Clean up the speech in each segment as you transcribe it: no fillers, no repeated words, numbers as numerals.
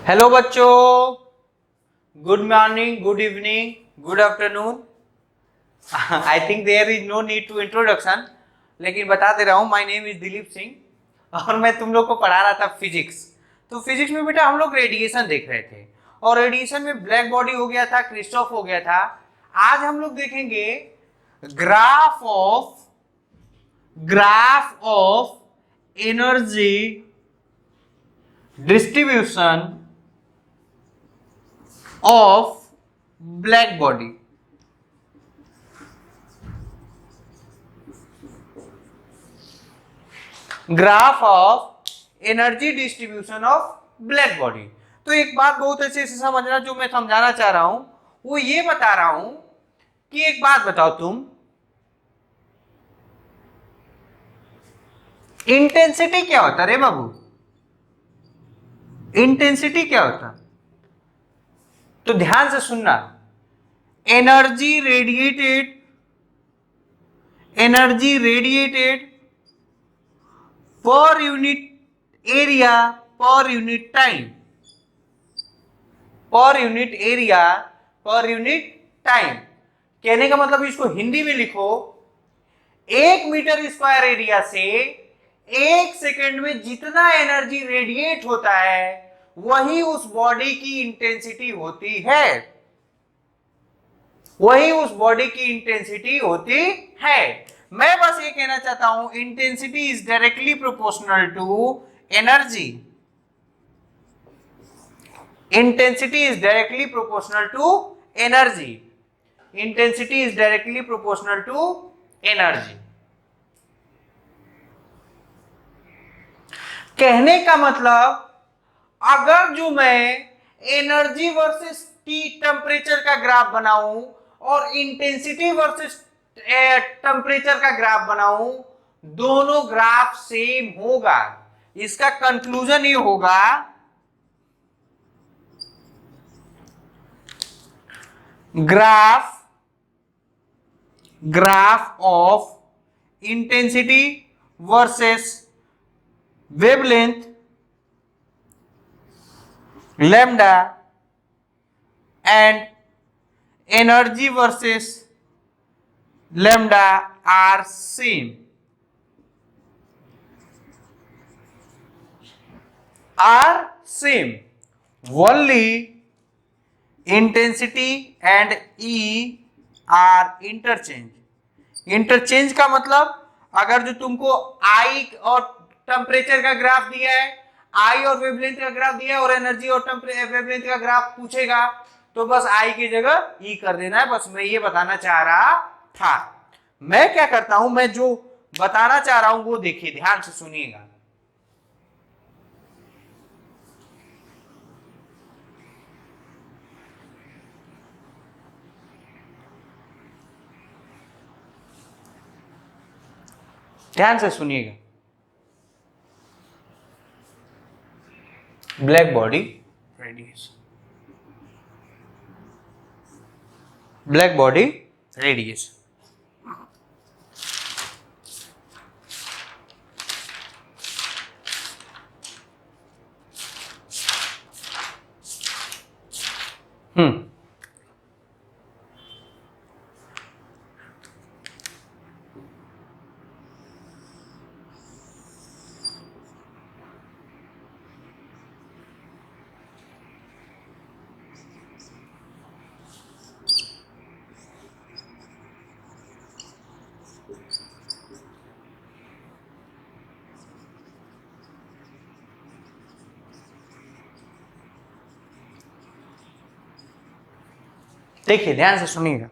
Hello बच्चों, good morning, good evening, good afternoon. I think there is no need to introduction, लेकिन बता दे रहा हूँ। My name is Dilip Singh और मैं तुम लोग को पढ़ा रहा था फिजिक्स। तो फिजिक्स में बेटा हम लोग रेडिएशन देख रहे थे और रेडिएशन में ब्लैक बॉडी हो गया था, क्रिस्टॉफ हो गया था। आज हम लोग देखेंगे graph of energy distribution of black body। Graph of energy distribution of black body. तो एक बात बहुत अच्छे से समझना, जो मैं समझाना चाह रहा हूं वो ये बता रहा हूं कि एक बात बताओ तुम, इंटेंसिटी क्या होता रे बाबू? इंटेंसिटी क्या होता? तो ध्यान से सुनना। Energy radiated per unit area per unit time, per unit area per unit time. कहने का मतलब इसको हिंदी में लिखो, 1 मीटर स्क्वायर एरिया से 1 सेकेंड में जितना एनर्जी रेडिएट होता है वही उस बॉडी की इंटेंसिटी होती है, वही उस बॉडी की इंटेंसिटी होती है। मैं बस ये कहना चाहता हूं, intensity is directly proportional to energy. Intensity is directly proportional to energy. Intensity is directly proportional to energy. कहने का मतलब, अगर जो मैं एनर्जी वर्सेस टी टेम्परेचर का ग्राफ बनाऊं और इंटेंसिटी वर्सेस टेम्परेचर का ग्राफ बनाऊं, दोनों ग्राफ सेम होगा। इसका कंक्लूजन ये होगा, graph of intensity versus wavelength lambda and energy versus lambda are same, only intensity and E are interchange का मतलब, अगर जो तुमको I और टेम्परेचर का ग्राफ दिया है, आई और वेवलेंथ का ग्राफ दिया है और एनर्जी और वेवलेंथ का ग्राफ पूछेगा, तो बस आई की जगह ई कर देना है। बस मैं ये बताना चाह रहा था। मैं क्या करता हूं, मैं जो बताना चाह रहा हूं वो देखिए, ध्यान से सुनिएगा। ध्यान से सुनिएगा। Black body radiation, black body radiation. देखिए, ध्यान से सुनिएगा।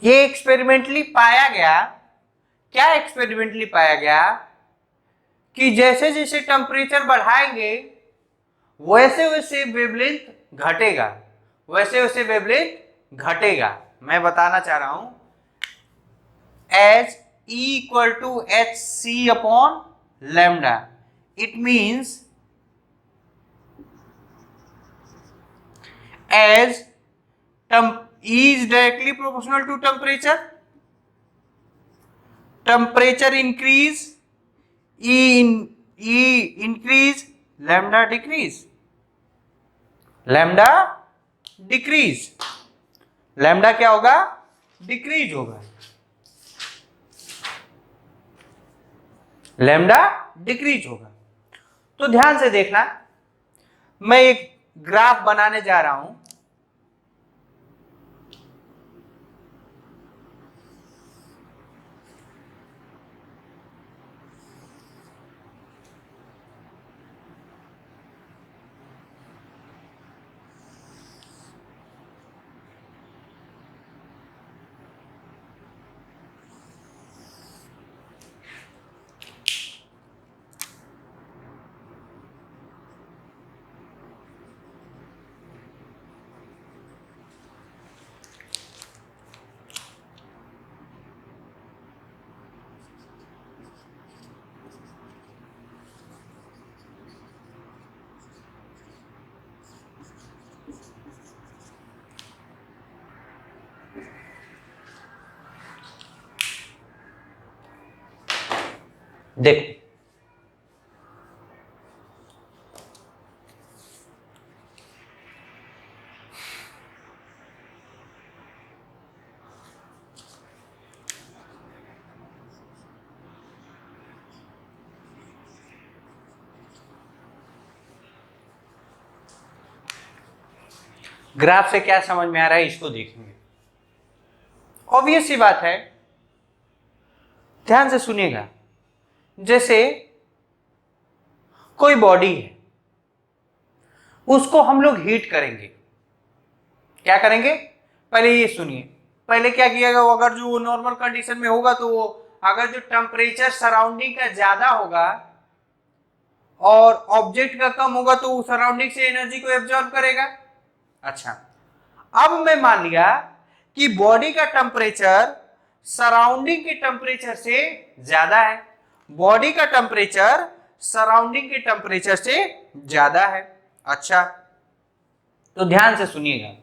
ये एक्सपेरिमेंटली पाया गया, क्या एक्सपेरिमेंटली पाया गया कि जैसे जैसे टेम्परेचर बढ़ाएंगे वैसे वैसे वेवलेंथ घटेगा, वैसे वैसे वेवलेंथ घटेगा। मैं बताना चाह रहा हूं, as E equal to hc upon lambda, it means as is directly proportional to temperature. Temperature increase, E increase, lambda decrease. Lambda decrease, lambda क्या होगा? डिक्रीज होगा, लैम्डा डिक्रीज होगा। तो ध्यान से देखना, मैं एक ग्राफ बनाने जा रहा हूं। देखो, ग्राफ से क्या समझ में आ रहा है इसको देखेंगे। ऑब्वियस सी बात है, ध्यान से सुनिएगा। जैसे कोई बॉडी है, उसको हम लोग हीट करेंगे। क्या करेंगे? पहले ये सुनिए, पहले क्या किएगा, वो अगर जो नॉर्मल कंडीशन में होगा तो वो अगर जो टेम्परेचर सराउंडिंग का ज्यादा होगा और ऑब्जेक्ट का कम होगा तो वो सराउंडिंग से एनर्जी को एब्जॉर्ब करेगा। अच्छा, अब मैं मान लिया कि बॉडी का टेम्परेचर सराउंडिंग के टेम्परेचर से ज्यादा है, बॉडी का टेम्परेचर सराउंडिंग के टेम्परेचर से ज्यादा है। अच्छा, तो ध्यान से सुनिएगा,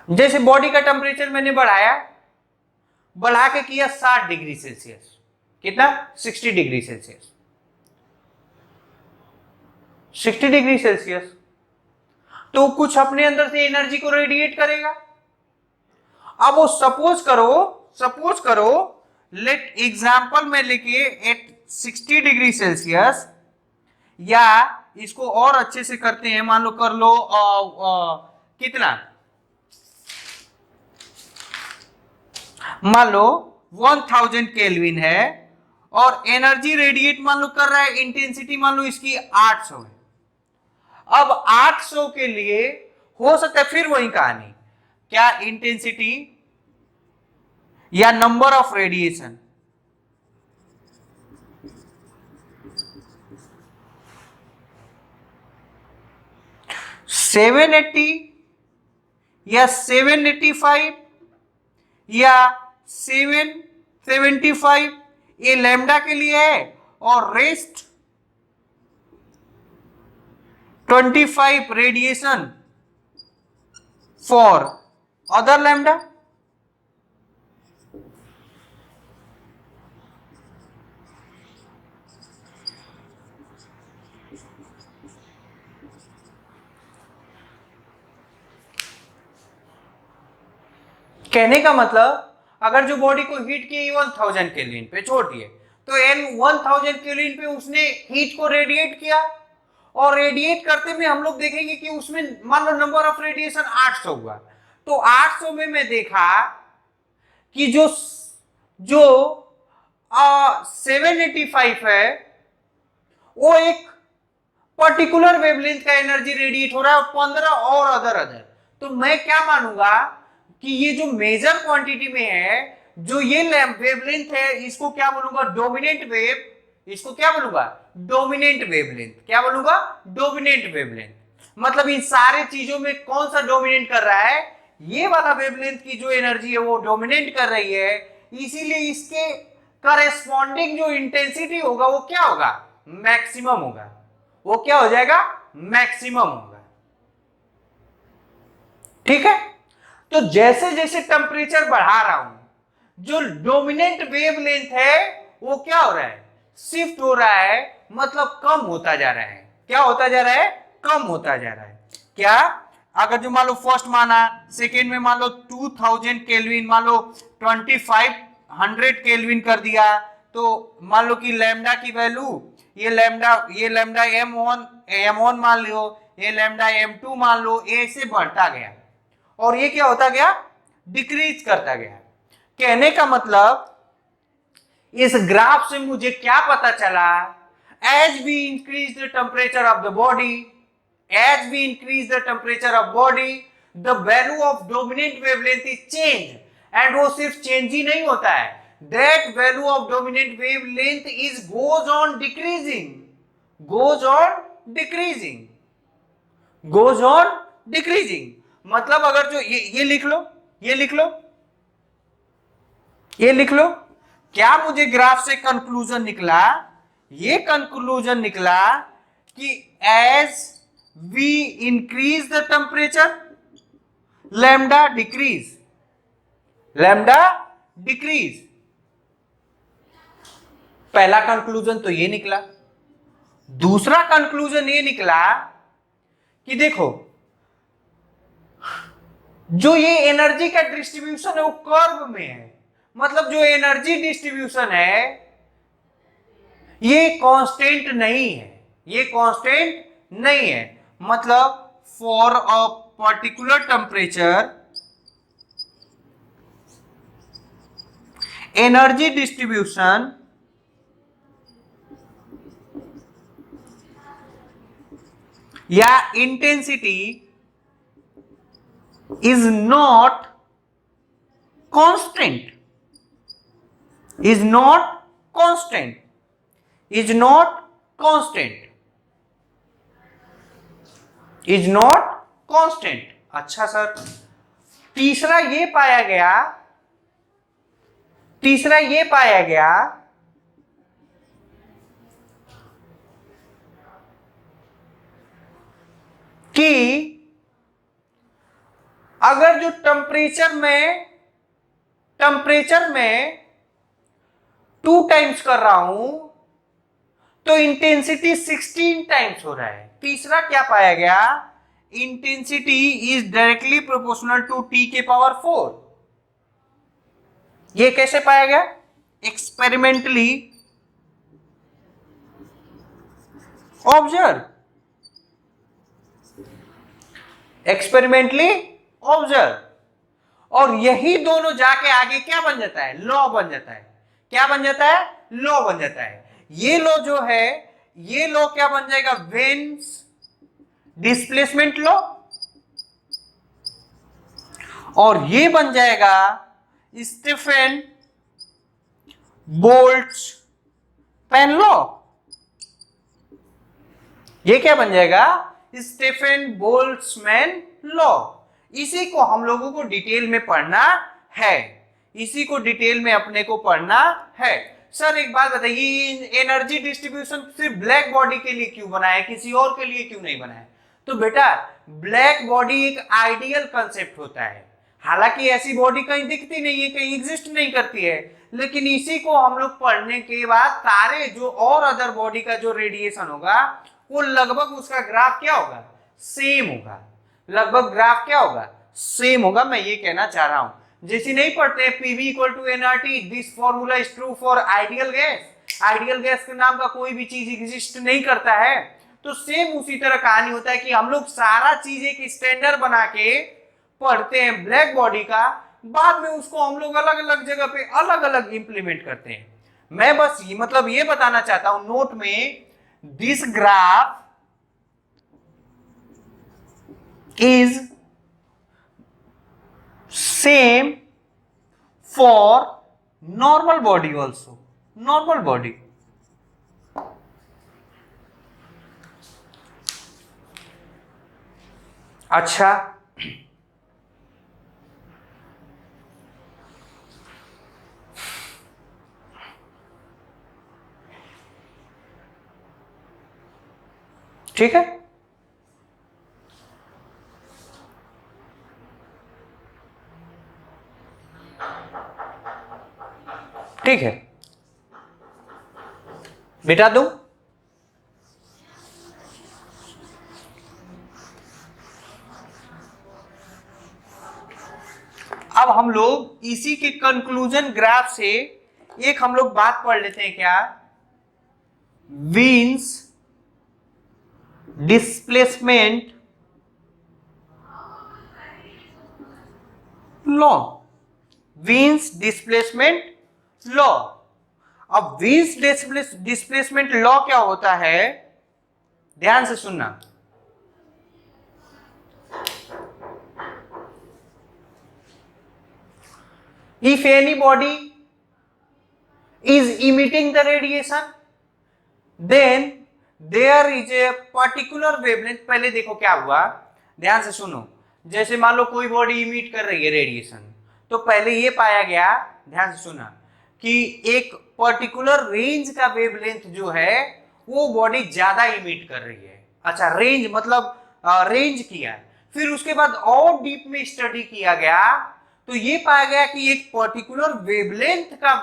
जैसे बॉडी का टेम्परेचर मैंने बढ़ा के किया 60 डिग्री सेल्सियस, कितना? 60 डिग्री सेल्सियस, 60 डिग्री सेल्सियस, तो कुछ अपने अंदर से एनर्जी को रेडिएट करेगा। अब वो सपोज करो लेट एग्जाम्पल में लेके एट 60 डिग्री सेल्सियस, या इसको और अच्छे से करते हैं, मान लो कर लो कितना, मान लो 1000 केल्विन है और एनर्जी रेडिएट मान लो कर रहा है, इंटेंसिटी मान लो इसकी 800 है। अब 800 के लिए हो सकता है फिर वही कहानी, क्या इंटेंसिटी या नंबर ऑफ रेडिएशन, सेवन 780 या 785 या 775, ये लैम्डा के लिए है, और rest 25 radiation for other lambda. कहने का मतलब, अगर जो बॉडी को हीट किए 1000 केल्विन पे छोड़ दिए, तो एन 1000 केल्विन पे उसने हीट को रेडिएट किया, और रेडिएट करते में हम लोग देखेंगे कि उसमें मान लो नंबर ऑफ रेडिएशन 800 हुआ, तो 800 में मैं देखा कि जो 785 है वो एक पर्टिकुलर वेवलेंथ का एनर्जी रेडिएट हो रहा है, और 15 और अदर। तो मैं क्या मानूंगा कि ये जो मेजर क्वांटिटी में है, जो ये वेवलेंथ है, इसको क्या बोलूंगा? Dominant wave. इसको क्या बोलूंगा? Dominant wavelength. क्या बोलूंगा? Dominant wavelength. मतलब इन सारे चीजों में कौन सा डोमिनेट कर रहा है? ये वाला वेवलेंथ की जो एनर्जी है वो डोमिनेट कर रही है, इसीलिए इसके करेस्पॉन्डिंग जो इंटेंसिटी होगा वो क्या होगा? मैक्सिमम होगा। वो क्या हो जाएगा? मैक्सिमम होगा। ठीक है। तो जैसे जैसे टेम्परेचर बढ़ा रहा हूं, जो डोमिनेंट वेवलेंथ है वो क्या हो रहा है, शिफ्ट हो रहा है, मतलब कम होता जा रहा है। क्या होता जा रहा है, कम होता जा रहा है। क्या, अगर जो मान लो फर्स्ट माना, सेकेंड में मान लो 2000 केल्विन, मान लो 2500 केल्विन कर दिया, तो मान लो कि लैम्डा की वैल्यू, ये लैम्डा m1 मान लो, ये लैम्डा m2 मान लो, ऐसे बढ़ता गया और ये क्या होता गया, डिक्रीज करता गया। कहने का मतलब इस ग्राफ से मुझे क्या पता चला, as we increase the temperature of the body, as we increase the temperature of body, the value of dominant wavelength is change. And वो सिर्फ चेंज ही नहीं होता है, that value of dominant wavelength is goes on decreasing, goes on decreasing, goes on decreasing. मतलब अगर जो ये लिख लो, ये लिख लो, ये लिख लो, क्या मुझे ग्राफ से कंक्लूजन निकला, ये कंक्लूजन निकला कि as we increase the temperature lambda decrease, lambda decrease. पहला कंक्लूजन तो ये निकला। दूसरा कंक्लूजन ये निकला कि देखो, जो ये एनर्जी का डिस्ट्रीब्यूशन है वो कर्व में है, मतलब जो एनर्जी डिस्ट्रीब्यूशन है ये कांस्टेंट नहीं है, ये कांस्टेंट नहीं है। मतलब for a particular temperature energy distribution या intensity is not constant, is not constant, is not constant, is not constant। अच्छा सर, तीसरा ये पाया गया, तीसरा ये पाया गया कि अगर जो टेम्परेचर में 2 टाइम्स कर रहा हूं तो इंटेंसिटी 16 टाइम्स हो रहा है। तीसरा क्या पाया गया, intensity is directly proportional to T के पावर 4। ये कैसे पाया गया, एक्सपेरिमेंटली ऑब्जर्व, एक्सपेरिमेंटली ऑब्जर्व। और यही दोनों जाके आगे क्या बन जाता है, लॉ बन जाता है। क्या बन जाता है, लॉ बन जाता है। ये लॉ जो है, ये लॉ क्या बन जाएगा, वेन्स डिस्प्लेसमेंट लॉ, और ये बन जाएगा स्टीफन बोल्ट्जमैन लॉ। ये क्या बन जाएगा, स्टीफन बोल्ट्जमैन लॉ। इसी को हम लोगों को डिटेल में पढ़ना है, इसी को डिटेल में अपने को पढ़ना है। सर एक बात बताइए, एनर्जी डिस्ट्रीब्यूशन सिर्फ ब्लैक बॉडी के लिए क्यों बनाया है, किसी और के लिए क्यों नहीं बनाया? तो बेटा ब्लैक बॉडी एक आइडियल कंसेप्ट होता है, हालांकि ऐसी बॉडी कहीं दिखती नहीं है, कहीं एग्जिस्ट नहीं करती है, लेकिन इसी को हम लोग पढ़ने के बाद सारे जो और अदर बॉडी का जो रेडिएशन होगा वो लगभग उसका ग्राफ क्या होगा, सेम होगा। लगभग ग्राफ क्या होगा, सेम होगा। मैं ये कहना चाह रहा हूं, जैसे नहीं पढ़ते PV equal to NRT, this formula is true for ideal gas, ideal gas के नाम का कोई भी चीज एग्जिस्ट नहीं करता है। तो सेम उसी तरह कहानी होता है कि हम लोग सारा चीज एक स्टैंडर्ड बना के पढ़ते हैं ब्लैक बॉडी का, बाद में उसको हम लोग अलग अलग जगह पे अलग अलग इंप्लीमेंट करते हैं। मैं बस मतलब ये बताना चाहता हूं नोट में, this graph is same for normal body also, normal body। अच्छा ठीक है, ठीक है, मिटा दूं? अब हम लोग इसी के कंक्लूजन ग्राफ से एक हम लोग बात पढ़ लेते हैं, क्या? Wien's displacement law. Wien's displacement law. अब वीन्स डिस्प्लेसमेंट लॉ क्या होता है, ध्यान से सुनना। If any body is emitting the radiation, then there is a particular wavelength। पहले देखो क्या हुआ, ध्यान से सुनो। जैसे मान लो कोई बॉडी इमिट कर रही है रेडिएशन, तो पहले ये पाया गया, ध्यान से सुना, कि एक पर्टिकुलर रेंज का वेवलेंथ जो है वो बॉडी ज्यादा इमिट कर रही है। अच्छा, रेंज मतलब रेंज किया, फिर उसके बाद और डीप में स्टडी किया गया तो ये पाया गया कि एक पर्टिकुलर वेवलेंथ का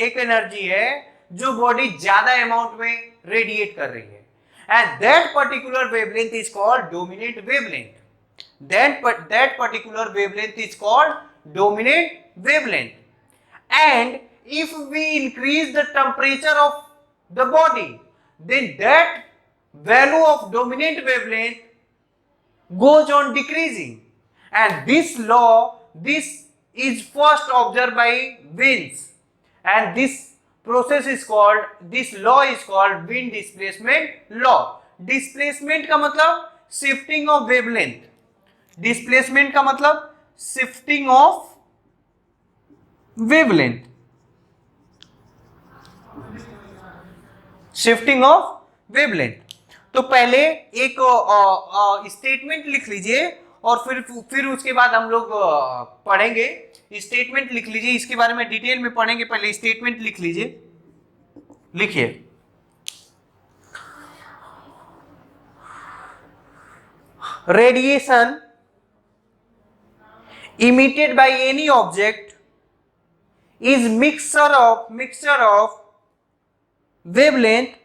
एक एनर्जी है जो बॉडी ज्यादा अमाउंट में रेडिएट कर रही है, and that particular wavelength is called dominant wavelength. that particular wavelength is called dominant wavelength. And if we increase the temperature of the body, then that value of dominant wavelength goes on decreasing, and this is first observed by Wiens, and this law is called Wien displacement law. Displacement का मतलब shifting of wavelength, displacement का मतलब shifting of wavelength, shifting of wavelength. तो पहले एक statement लिख लीजिए और फिर उसके बाद हम लोग पढ़ेंगे। स्टेटमेंट लिख लीजिए, इसके बारे में डिटेल में पढ़ेंगे, पहले स्टेटमेंट लिख लीजिए। लिखिए, radiation emitted by any object is mixture of wavelength,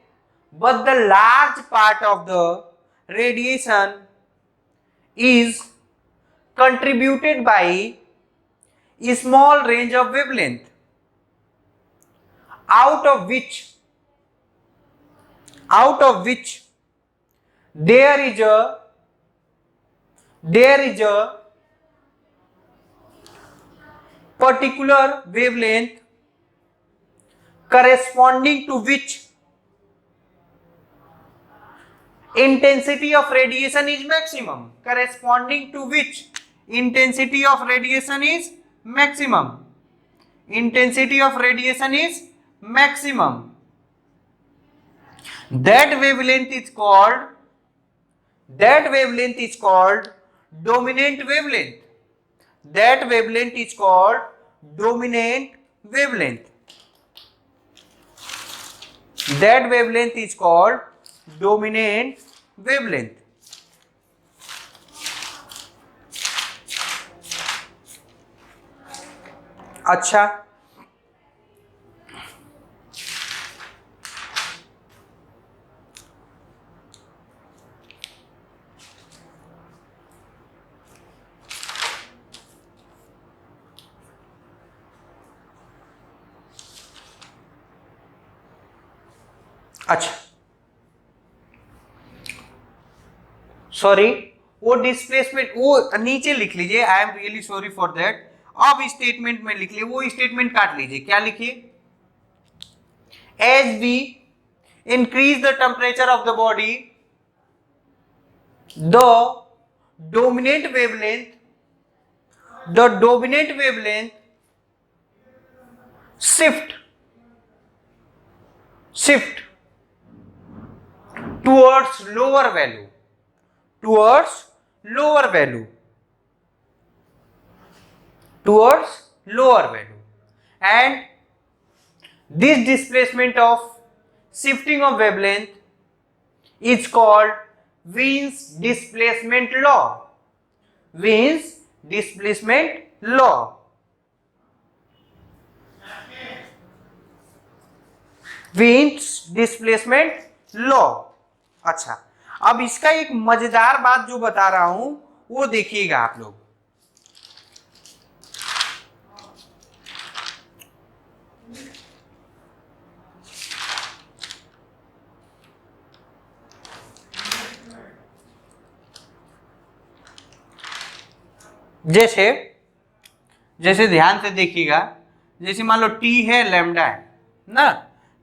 but the large part of the radiation is contributed by a small range of wavelength, out of which there is a particular wavelength corresponding to which intensity of radiation is maximum. Corresponding to which intensity of radiation is maximum. Intensity of radiation is maximum. That wavelength is called dominant wavelength. That wavelength is called dominant wavelength. That wavelength is called dominant wavelength. अच्छा, अच्छा, sorry, वो displacement वो नीचे लिख लीजिए, I am really sorry for that. अब statement में लिख लीजिए, वो स्टेटमेंट काट लीजिए। क्या लिखिए, as we increase the temperature of the body, the dominant wavelength shift towards lower value, and this displacement of shifting of wavelength is called Wien's displacement law. Wien's displacement law. Wins displacement law. अच्छा, अब इसका एक मजेदार बात जो बता रहा हूं वो देखिएगा आप लोग। जैसे जैसे ध्यान से देखिएगा, जैसे मान लो T है, लैम्डा है ना,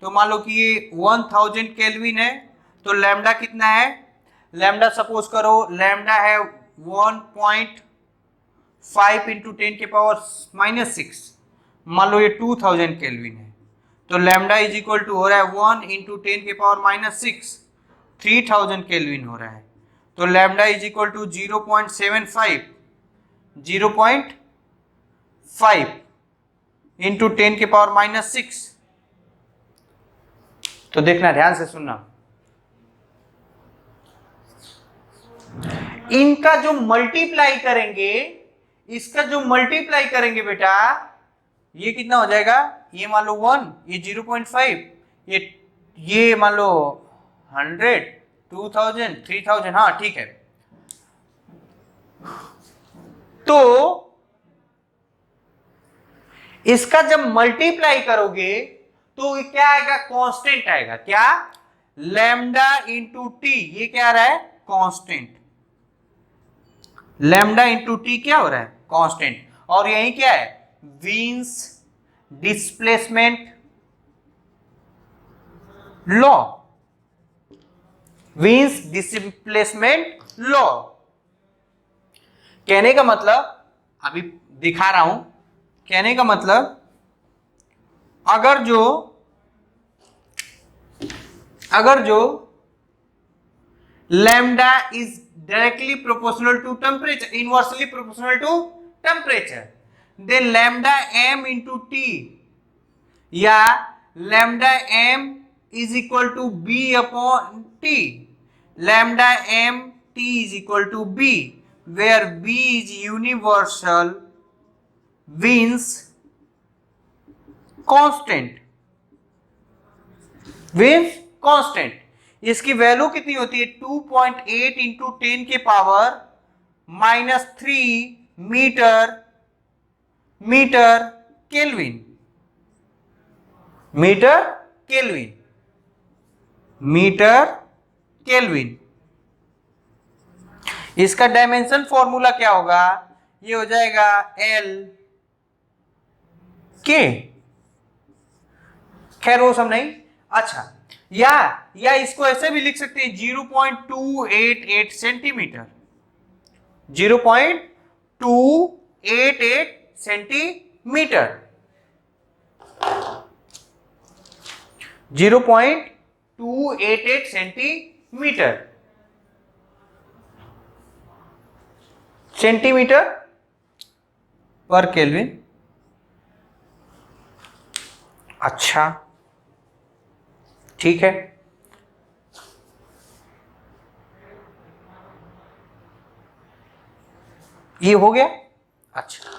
तो मान लो कि ये 1000 केल्विन है, तो लैम्डा कितना है, लैम्डा सपोज करो लैम्डा है 1.5 इंटू 10 के पावर -6। मान लो ये 2000 केल्विन है, तो लैम्डा इज इक्वल टू हो रहा है 1 इंटू 10 के पावर -6, 3000 केल्विन हो रहा है। तो lambda is equal to 0.5 into 10 के पावर -6। तो देखना, ध्यान से सुनना, इनका जो मल्टीप्लाई करेंगे, इसका जो मल्टीप्लाई करेंगे बेटा, ये कितना हो जाएगा, ये मान लो 1, ये 0.5, ये मान लो 100, 2000, 3000, हाँ ठीक है। तो इसका जब मल्टीप्लाई करोगे तो क्या आएगा, कांस्टेंट आएगा। क्या, लैम्डा इंटू टी, ये क्या आ रहा है, कांस्टेंट। लैम्डा इंटू टी क्या हो रहा है, कांस्टेंट। और यही क्या है, Wien's displacement law, Wien's displacement law. कहने का मतलब, अभी दिखा रहा हूं, कहने का मतलब अगर जो lambda is directly proportional to temperature, inversely proportional to temperature, then lambda M into T या lambda M is equal to B upon T, lambda M T is equal to B, where B is universal Wien's constant, Wien's constant. इसकी value कितनी होती है, 2.8 इंटू 10 के power -3 metre kelvin, metre kelvin. इसका dimension formula क्या होगा, ये हो जाएगा L K, खैर वो सब नहीं। अच्छा, या इसको ऐसे भी लिख सकते हैं, 0.288 सेंटीमीटर, 0.288 सेंटीमीटर, 0.288 सेंटीमीटर पर केल्विन। अच्छा ठीक है, ये हो गया। अच्छा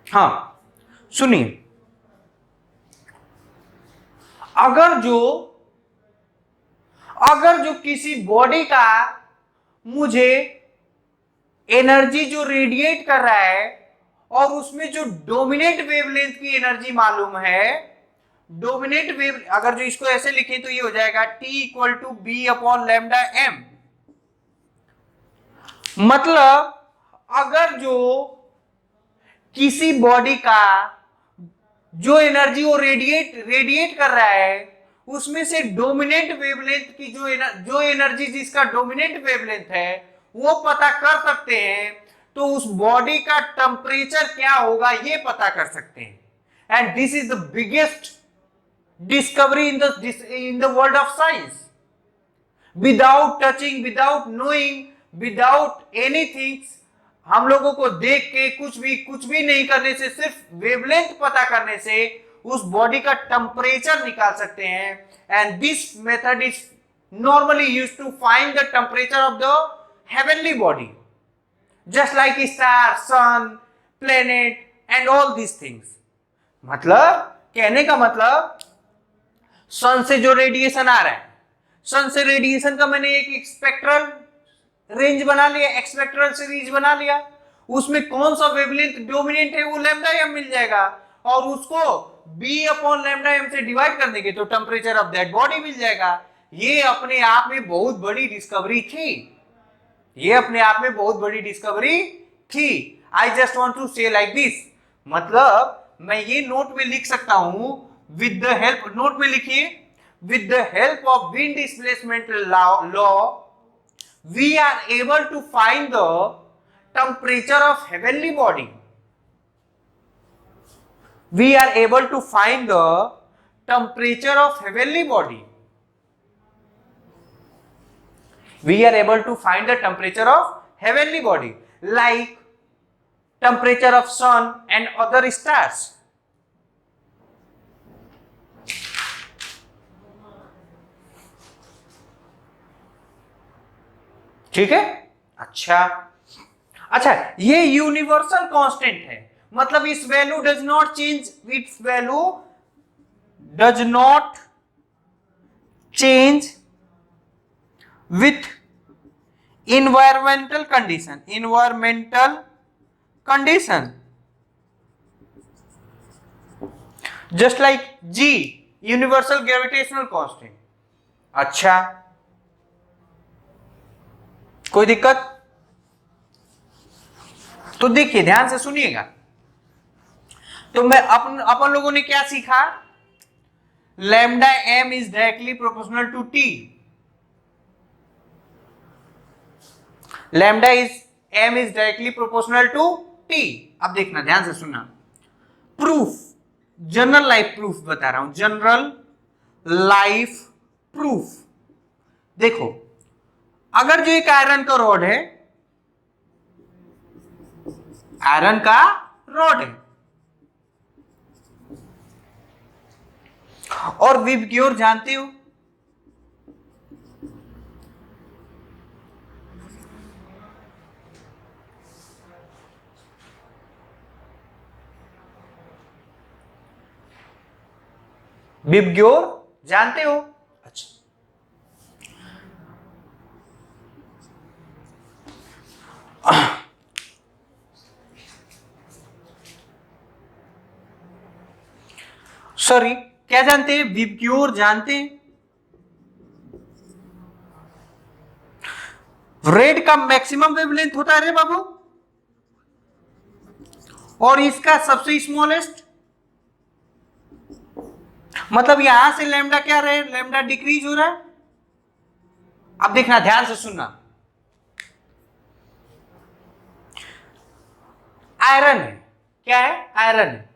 हाँ सुनिए, अगर जो किसी बॉडी का मुझे एनर्जी जो रेडिएट कर रहा है और उसमें जो डोमिनेंट वेवलेंथ की एनर्जी मालूम है, डोमिनेंट वेव, अगर जो इसको ऐसे लिखें तो ये हो जाएगा T equal to B upon lambda M. मतलब अगर जो किसी बॉडी का जो एनर्जी वो रेडिएट कर रहा है, उसमें से डोमिनेंट वेवलेंथ की जो एनर्जी जिसका डोमिनेंट वेवलेंथ है वो पता कर सकते हैं, तो उस बॉडी का टेम्परेचर क्या होगा ये पता कर सकते हैं। And this is the biggest discovery in the world of science. Without touching, without knowing, without anything, हम लोगों को देख के कुछ भी नहीं करने से, सिर्फ वेवलेंथ पता करने से उस बॉडी का टेम्परेचर निकाल सकते हैं। And this method is normally used to find the temperature of the heavenly body, just like star, sun, planet and all these things. मतलब कहने का मतलब सन से जो रेडिएशन आ रहा है, सन से रेडिएशन का मैंने एक स्पेक्ट्रल रेंज बना लिया, स्पेक्ट्रल सीरीज बना लिया, उसमें कौन सा वेवलेंथ डोमिनेंट है वो लैम्डा एम मिल जाएगा, और उसको बी अपॉन लैम्डा एम से डिवाइड कर देंगे तो टेम्परेचर ऑफ दैट बॉडी मिल जाएगा। ये अपने आप में बहुत बड़ी डिस्कवरी थी, ये अपने आप में बहुत बड़ी डिस्कवरी थी। आई जस्ट वॉन्ट टू से लाइक दिस, मतलब मैं ये नोट में लिख सकता हूं, विद द हेल्प, नोट में लिखिए, with the help of wind displacement law we are able to find the temperature of heavenly body. We are able to find the temperature of heavenly body. We are able to find the temperature of heavenly body, like temperature of sun and other stars. ठीक है, अच्छा ये universal constant है, मतलब इस value does not change, it's value does not change with environmental condition, just like G, universal gravitational constant. अच्छा, कोई दिक्कत? तो देखिए ध्यान से सुनिएगा, तो मैं अपन लोगों ने क्या सीखा, lambda M is directly proportional to T, lambda M is directly proportional to T. अब देखना, ध्यान से सुनना, प्रूफ, जनरल लाइफ प्रूफ बता रहा हूं, जनरल लाइफ प्रूफ। देखो, अगर जो एक आयरन का रॉड है, आयरन का रॉड है, और विबग्योर जानते हो, विबग्योर जानते हो? अच्छा, सॉरी, क्या जानते हैं? विबग्योर जानते हैं? रेड का मैक्सिमम वेवलेंथ होता है रे बाबू, और इसका सबसे स्मॉलेस्ट, मतलब यहां से लैम्डा क्या रहे, लैम्डा डिक्रीज हो रहा है। अब देखना, ध्यान से सुनना, आयरन है, क्या है? आयरन है।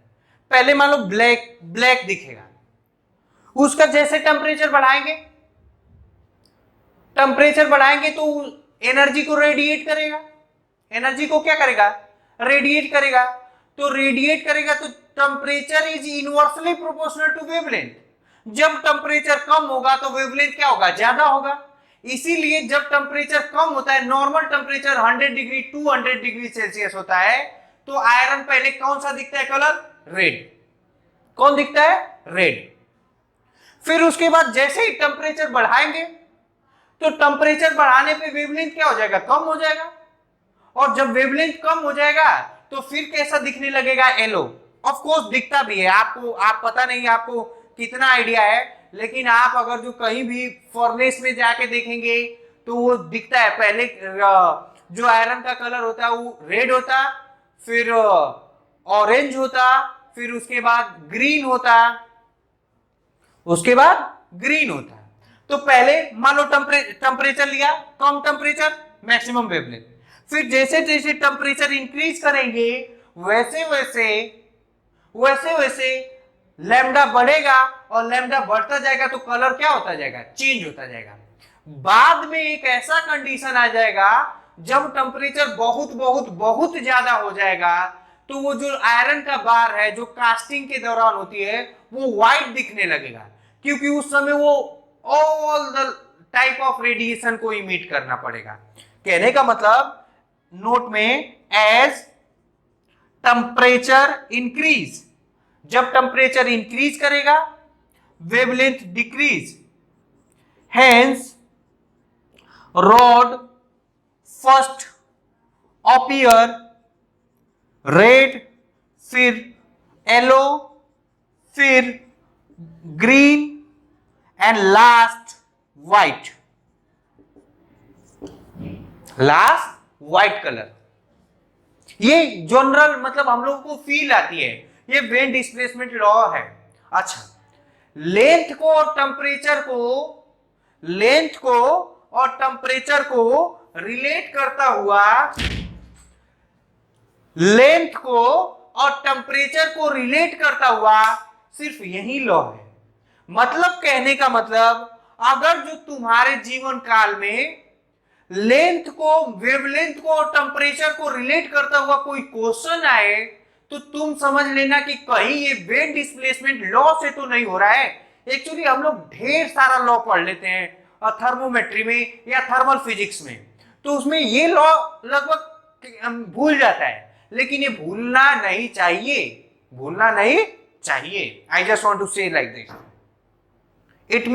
पहले मान लो ब्लैक दिखेगा, उसका जैसे टेम्परेचर बढ़ाएंगे तो एनर्जी को रेडिएट करेगा, एनर्जी को क्या करेगा? रेडिएट करेगा। तो रेडिएट करेगा तो temperature is inversely proportional to wavelength. जब टेम्परेचर कम होगा तो वेवलेंथ क्या होगा? ज्यादा होगा। इसीलिए जब टेम्परेचर कम होता है, normal temperature 100 degree 200 degree Celsius होता है, तो आयरन पहले कौन सा दिखता है कलर? रेड। कौन दिखता है? रेड। फिर उसके बाद जैसे ही टेम्परेचर बढ़ाएंगे तो टेम्परेचर बढ़ाने पे वेवलेंथ क्या हो जाएगा? कम हो जाएगा। और जब वेवलेंथ कम हो जाएगा तो फिर कैसा दिखने लगेगा? येलो। ऑफ कोर्स दिखता भी है आपको, आप पता नहीं आपको कितना आइडिया है, लेकिन आप अगर जो कहीं भी फर्नेस में जाके देखेंगे तो वो दिखता है। पहले जो आयरन का कलर होता है वो रेड होता, फिर ऑरेंज होता, फिर उसके बाद ग्रीन होता, उसके बाद ग्रीन होता। तो पहले मान लो टेम्परेचर लिया, कम टेम्परेचर, मैक्सिमम वेवलेंथ। फिर जैसे जैसे टेम्परेचर इंक्रीज करेंगे वैसे वैसे लैम्डा बढ़ेगा, और लैम्डा बढ़ता जाएगा तो कलर क्या होता जाएगा? चेंज होता जाएगा। बाद में एक ऐसा कंडीशन आ जाएगा जब टेम्परेचर बहुत बहुत बहुत ज्यादा हो जाएगा तो वो जो आयरन का बार है जो कास्टिंग के दौरान होती है वो व्हाइट दिखने लगेगा, क्योंकि उस समय वो all the type of radiation को इमिट करना पड़ेगा। कहने का मतलब नोट में, एज टेम्परेचर इंक्रीज, जब टेम्परेचर इंक्रीज करेगा wavelength decrease, hence rod first appear red, फिर येलो, फिर green and last white, last white colour. ये जनरल मतलब हम लोगों को फील आती है, ये वेन डिस्प्लेसमेंट लॉ है। अच्छा, लेंथ को और टेम्परेचर को, लेंथ को और टेम्परेचर को रिलेट करता हुआ, लेंथ को और टेम्परेचर को रिलेट करता हुआ सिर्फ यही लॉ है। मतलब कहने का मतलब, अगर जो तुम्हारे जीवन काल में लेंथ को, वेवलेंथ को और टेम्परेचर को रिलेट करता हुआ कोई क्वेश्चन आए, तो तुम समझ लेना कि कहीं ये वेन डिस्प्लेसमेंट लॉ से तो नहीं हो रहा है। एक्चुअली हम लोग ढेर सारा लॉ पढ़ लेते हैं थर्मोमेट्री में या थर्मल फिजिक्स में, तो उसमें ये लॉ लगभग भूल जाता है, लेकिन ये भूलना नहीं चाहिए, भूलना नहीं चाहिए। आई जस्ट वांट टू से लाइक दिस, इट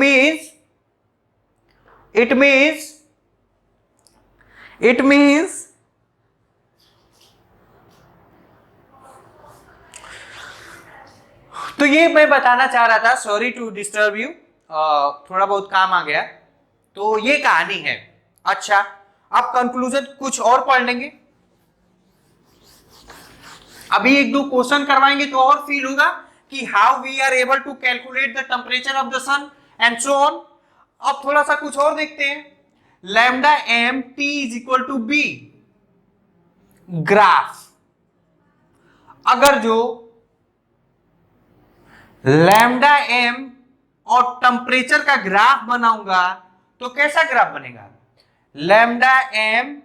मीन्स तो ये मैं बताना चाह रहा था, सॉरी टू डिस्टर्ब यू, थोड़ा बहुत काम आ गया, तो ये कहानी है। अच्छा, अब कंक्लूजन कुछ और पढ़ लेंगे, अभी एक दो क्वेश्चन करवाएंगे तो और फील होगा कि how we are able to calculate the temperature of the sun and so on. अब थोड़ा सा कुछ और देखते हैं। Lambda M T is equal to B, graph, अगर जो लैम्डा एम और टेम्परेचर का ग्राफ बनाऊंगा तो कैसा ग्राफ बनेगा? Lambda M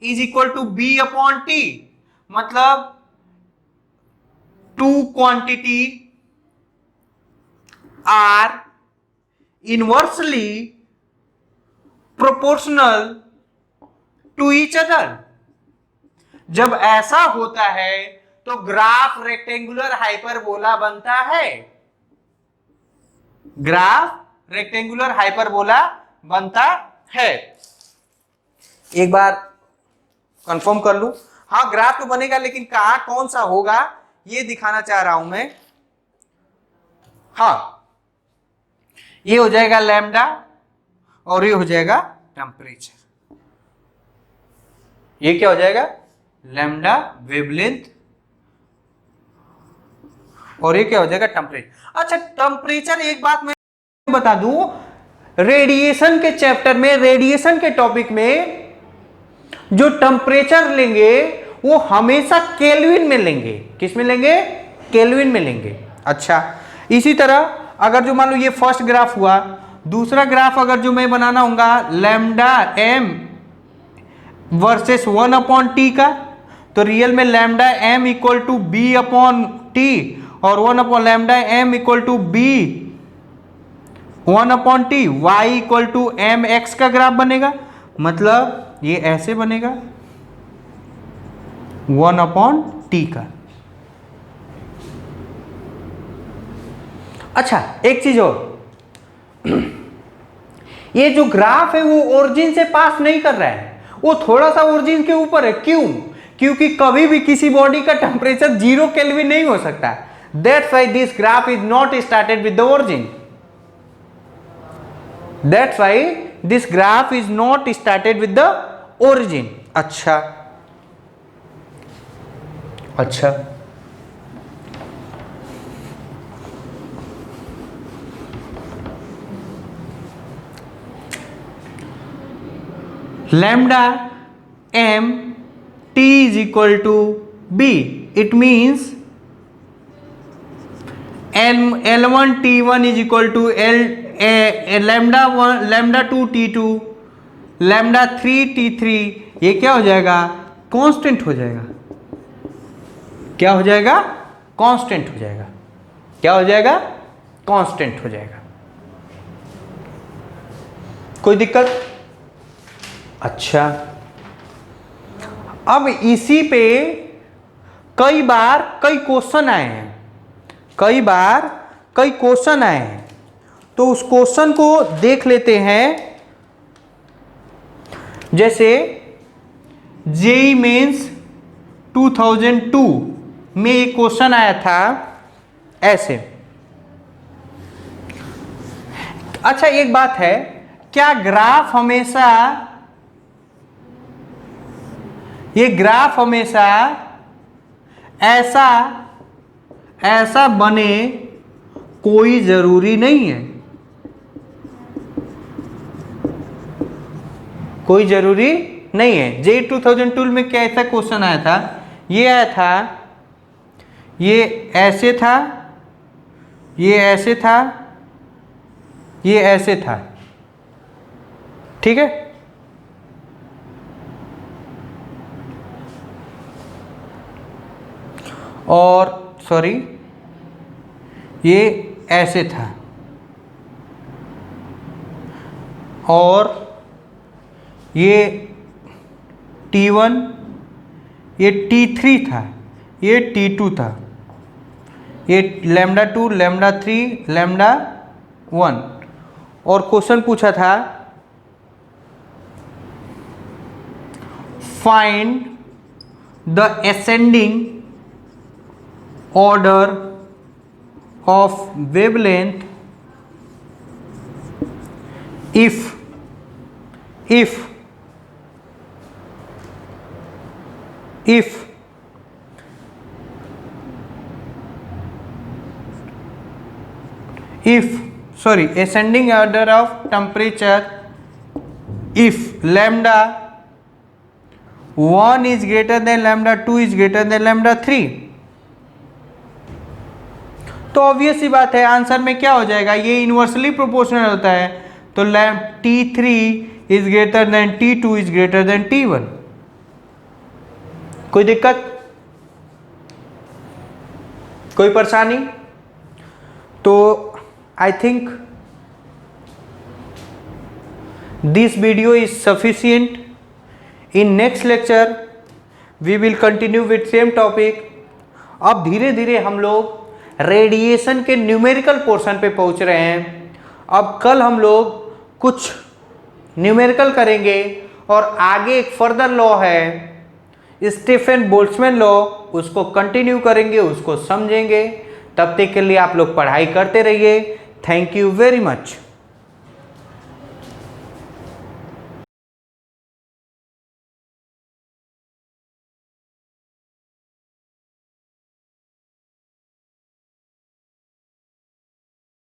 is equal to B upon T, मतलब two quantity are inversely proportional to each other. जब ऐसा होता है तो ग्राफ रेक्टेंगुलर हाइपरबोला बनता है, ग्राफ रेक्टेंगुलर हाइपरबोला बनता है। एक बार कंफर्म कर लूं, हाँ ग्राफ तो बनेगा, लेकिन कहां कौन सा होगा ये दिखाना चाह रहा हूं मैं। हाँ, ये हो जाएगा लैम्डा और ये हो जाएगा टेम्परेचर। ये क्या हो जाएगा? लैम्डा वेवलेंथ, और ये क्या हो जाएगा? टेम्परेचर। अच्छा, टेम्परेचर एक बात मैं बता दूं, रेडिएशन के चैप्टर में, रेडिएशन के टॉपिक में जो टेम्परेचर लेंगे वो हमेशा केल्विन में लेंगे। किस में लेंगे? केल्विन में लेंगे। अच्छा, इसी तरह अगर जो मान लो ये फर्स्ट ग्राफ हुआ, दूसरा ग्राफ अगर जो मैं बनाना होगा lambda M versus 1 upon T का, तो रियल में lambda M equal to B upon T और 1 upon lambda M equal to B 1 upon T, Y equal to M X का ग्राफ बनेगा। मतलब ये ऐसे बनेगा 1 अपॉन टी का। अच्छा, एक चीज और, ये जो ग्राफ है वो ओरिजिन से पास नहीं कर रहा है, वो थोड़ा सा ओरिजिन के ऊपर है। क्यों? क्योंकि कभी भी किसी बॉडी का टेम्परेचर 0 केल्विन नहीं हो सकता। That's why this graph is not started with the origin. That's why this graph is not started with the origin. अच्छा, अच्छा, lambda m t is equal to b. It means L1 T1 is equal to lambda 1 lambda 2 T2 lambda 3 T3। ये क्या हो जाएगा? Constant हो जाएगा। क्या हो जाएगा? कांस्टेंट हो जाएगा। क्या हो जाएगा? कांस्टेंट हो जाएगा। कोई दिक्कत? अच्छा, अब इसी पे कई बार कई क्वेश्चन आए हैं, कई बार कई क्वेश्चन आए हैं, तो उस क्वेश्चन को देख लेते हैं। जैसे जेईई मेंस 2002 में एक क्वेश्चन आया था ऐसे। अच्छा एक बात है, क्या ग्राफ हमेशा, ये ग्राफ हमेशा ऐसा बने कोई जरूरी नहीं है, कोई जरूरी नहीं है। जेईई 2002 में क्या ऐसा क्वेश्चन आया था, ये आया था, ये ऐसे था, ये ऐसे था, ये ऐसे था, ठीक है। और सॉरी, ये ऐसे था, और ये T1, ये T3 था, ये T2 था, ये λ2, λ3, λ1। और क्वेश्चन पूछा था find the ascending order of wavelength if ascending order of temperature if λ1 is greater than λ2 is greater than λ3। तो ऑब्वियस सी बात है, आंसर में क्या हो जाएगा, ये इनवर्सली प्रोपोर्शनल होता है, तो T3 is greater than T2 is greater than T1। कोई दिक्कत, कोई परेशानी? तो I think this video is sufficient. In next lecture we will continue with same topic. अब धीरे धीरे हम लोग रेडिएशन के न्यूमेरिकल पोर्शन पे पहुंच रहे हैं। अब कल हम लोग कुछ न्यूमेरिकल करेंगे और आगे एक फर्दर लॉ है स्टीफन बोल्ट्जमैन लॉ, उसको कंटिन्यू करेंगे, उसको समझेंगे। तब तक के लिए आप लोग पढ़ाई करते रहिए। Thank you very much.